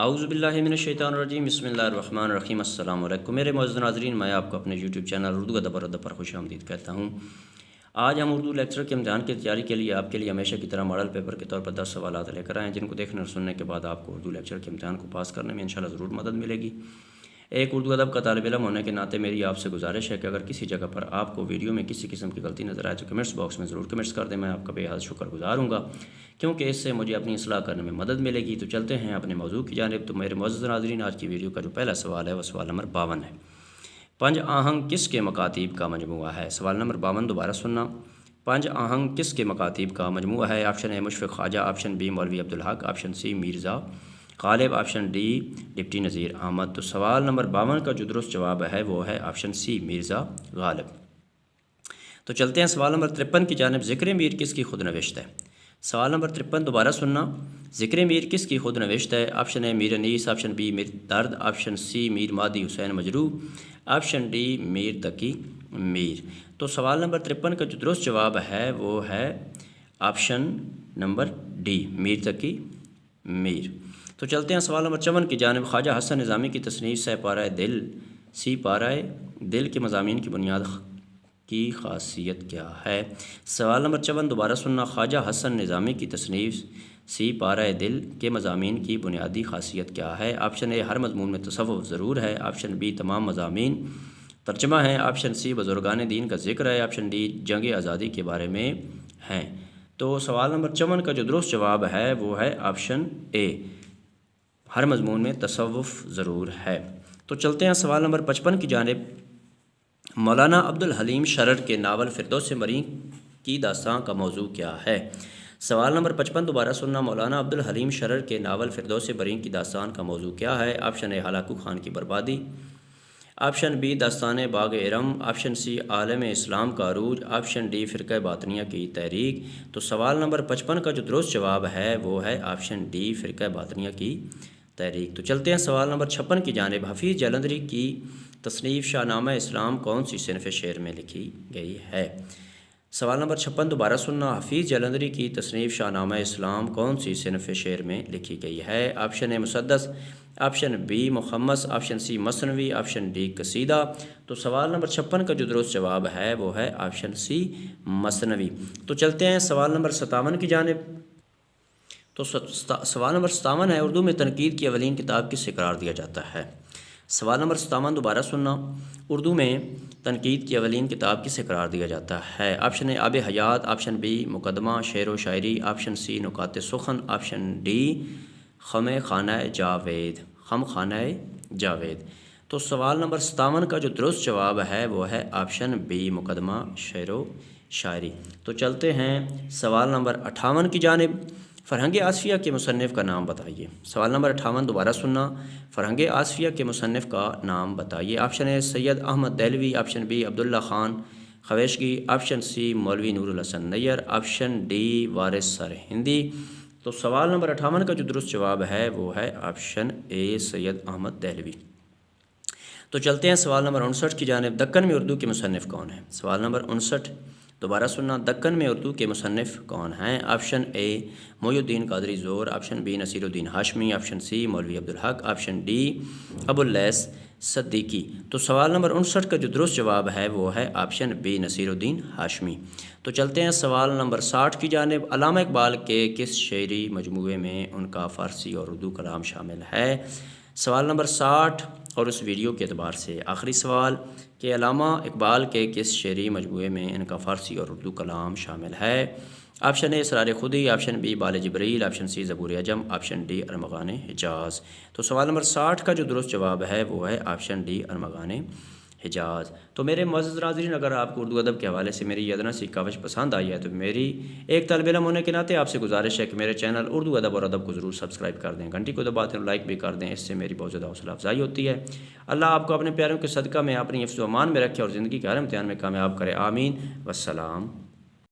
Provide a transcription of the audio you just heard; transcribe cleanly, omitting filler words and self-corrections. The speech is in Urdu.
اعوذ باللہ من الشیطان الرجیم، بسم اللہ الرحمن الرحیم۔ السلام علیکم میرے معزز ناظرین، میں آپ کو اپنے یوٹیوب چینل اردو ادب اور ادب پر خوش آمدید کہتا ہوں۔ آج ہم اردو لیکچر کے امتحان کی تیاری کے لیے آپ کے لیے ہمیشہ کی طرح ماڈل پیپر کے طور پر 10 سوالات لے کر آئے ہیں، جن کو دیکھنے اور سننے کے بعد آپ کو اردو لیکچر کے امتحان کو پاس کرنے میں انشاءاللہ ضرور مدد ملے گی۔ ایک اردو ادب کا طالب علم ہونے کے ناطے میری آپ سے گزارش ہے کہ اگر کسی جگہ پر آپ کو ویڈیو میں کسی قسم کی غلطی نظر آئے تو کمنٹس باکس میں ضرور کمنٹس کر دیں، میں آپ کا بے حد شکر گزار ہوں گا، کیونکہ اس سے مجھے اپنی اصلاح کرنے میں مدد ملے گی۔ تو چلتے ہیں اپنے موضوع کی جانب۔ تو میرے معزز ناظرین، آج کی ویڈیو کا جو پہلا سوال ہے وہ سوال نمبر 52 ہے۔ پنج آہنگ کس کے مکاتیب کا مجموعہ ہے؟ سوال نمبر 52 دوبارہ سننا۔ پنج آہنگ کس کے مکاتیب کا مجموعہ ہے؟ Option A Mushfiq Khwaja, option B مولوی Abdul Haq, option C Mirza Ghalib, option D deputy Nazir Ahmad. تو سوال نمبر 52 کا جو درست جواب ہے وہ ہے آپشن سی مرزا غالب۔ تو چلتے ہیں سوال نمبر 53 کی جانب۔ ذکر میر کس کی خود نوشت ہے؟ سوال نمبر 53 دوبارہ سننا۔ ذکر میر کس کی خود نوشت ہے؟ آپشن اے میر انیس، آپشن بی میر درد، آپشن سی میر مادی حسین مجروح، آپشن ڈی میر تقی میر۔ تو سوال نمبر 53 کا جو درست جواب ہے وہ ہے option number D Mir Taqi Mir. تو چلتے ہیں سوال نمبر 54 کی جانب۔ خواجہ حسن نظامی کی تصنیف سہ پارہ دل سی پارہ دل کے مضامین کی بنیاد کی خاصیت کیا ہے؟ سوال نمبر 54 دوبارہ سننا۔ خواجہ حسن نظامی کی تصنیف سی پارہ دل کے مضامین کی بنیادی خاصیت کیا ہے؟ آپشن اے ہر مضمون میں تصوف ضرور ہے، آپشن بی تمام مضامین ترجمہ ہیں، آپشن سی بزرگان دین کا ذکر ہے، آپشن ڈی جنگ آزادی کے بارے میں ہیں۔ تو سوال نمبر 54 کا جو درست جواب ہے وہ ہے آپشن اے ہر مضمون میں تصوف ضرور ہے۔ تو چلتے ہیں سوال نمبر 55 کی جانب۔ مولانا عبدالحلیم شرر کے ناول فردوس مریں کی داستان کا موضوع کیا ہے؟ سوال نمبر 55 دوبارہ سننا۔ مولانا عبدالحلیم شرر کے ناول فردوس مریں کی داستان کا موضوع کیا ہے؟ آپشن اے ہلاکو خان کی بربادی، آپشن بی داستان باغ ارم، آپشن سی عالم اسلام کا عروج، آپشن ڈی فرقہ باطنیہ کی تحریک۔ تو سوال نمبر 55 کا جو درست جواب ہے وہ ہے آپشن ڈی فرقہ باطنیہ کی تحریک۔ تو چلتے ہیں سوال نمبر 56 کی جانب۔ حفیظ جلندری کی تصنیف شاہ نامہ اسلام کون سی صنف شعر میں لکھی گئی ہے؟ سوال نمبر 56 دوبارہ سننا۔ حفیظ جلندری کی تصنیف شاہ نامہ اسلام کون سی صنف شعر میں لکھی گئی ہے؟ آپشن اے مسدس، آپشن بی مخمس، آپشن سی مثنوی، آپشن ڈی قصیدہ۔ تو سوال نمبر 56 کا جو درست جواب ہے وہ ہے آپشن سی مثنوی۔ تو چلتے ہیں سوال نمبر 57 کی جانب۔ تو سوال نمبر 57 ہے، اردو میں تنقید کی اولین کتاب کس سے قرار دیا جاتا ہے؟ سوال نمبر 57 دوبارہ سننا۔ اردو میں تنقید کی اولین کتاب کس سے قرار دیا جاتا ہے؟ آپشن اے آب حیات، آپشن بی مقدمہ شعر و شاعری، آپشن سی نکات سخن، آپشن ڈی خم خانہ جاوید، خم خانہ جاوید۔ تو سوال نمبر 57 کا جو درست جواب ہے وہ ہے آپشن بی مقدمہ شعر و شاعری۔ تو چلتے ہیں سوال نمبر 58 کی جانب۔ فرہنگ آصفیہ کے مصنف کا نام بتائیے۔ سوال نمبر 58 دوبارہ سننا۔ فرہنگ آصفیہ کے مصنف کا نام بتائیے۔ آپشن اے سید Ahmad Dehlavi, option B Abdullah Khan خویشگی، option C مولوی نور الحسن نیر، آپشن ڈی وارث سرہندی۔ تو سوال نمبر 58 کا جو درست جواب ہے وہ ہے آپشن اے سید احمد دہلوی۔ تو چلتے ہیں سوال نمبر 59 کی جانب۔ دکن میں اردو کے مصنف کون ہیں؟ سوال نمبر 59 دوبارہ سننا۔ دکن میں اردو کے مصنف کون ہیں؟ آپشن اے محی الدین قادری زور، آپشن بی نصیر الدین ہاشمی، آپشن سی مولوی عبدالحق، آپشن ڈی ابواللیث صدیقی۔ تو سوال نمبر 59 کا جو درست جواب ہے وہ ہے آپشن بی نصیر الدین ہاشمی۔ تو چلتے ہیں سوال نمبر 60 کی جانب۔ علامہ اقبال کے کس شعری مجموعے میں ان کا فارسی اور اردو کلام شامل ہے؟ سوال نمبر 60 اور اس ویڈیو کے اعتبار سے آخری سوال کہ علامہ اقبال کے کس شعری مجموعے میں ان کا فارسی اور اردو کلام شامل ہے؟ آپشن اے اسرار خودی، آپشن بی بال جبریل، آپشن سی زبور عجم، آپشن ڈی ارمغان حجاز۔ تو سوال نمبر 60 کا جو درست جواب ہے وہ ہے آپشن ڈی ارمغان حجاز۔ تو میرے معزز ناظرین، اگر آپ کو اردو ادب کے حوالے سے میری یہ ادنیٰ سی کاوش پسند آئی ہے تو میری ایک طالب علم ہونے کے ناطے آپ سے گزارش ہے کہ میرے چینل اردو ادب اور ادب کو ضرور سبسکرائب کر دیں، گھنٹی کو دبا دیں اور لائک بھی کر دیں، اس سے میری بہت زیادہ حوصلہ افزائی ہوتی ہے۔ اللہ آپ کو اپنے پیاروں کے صدقہ میں اپنی حفظ و امان میں رکھے اور زندگی کے ہر امتحان میں کامیاب کرے، آمین۔ والسلام۔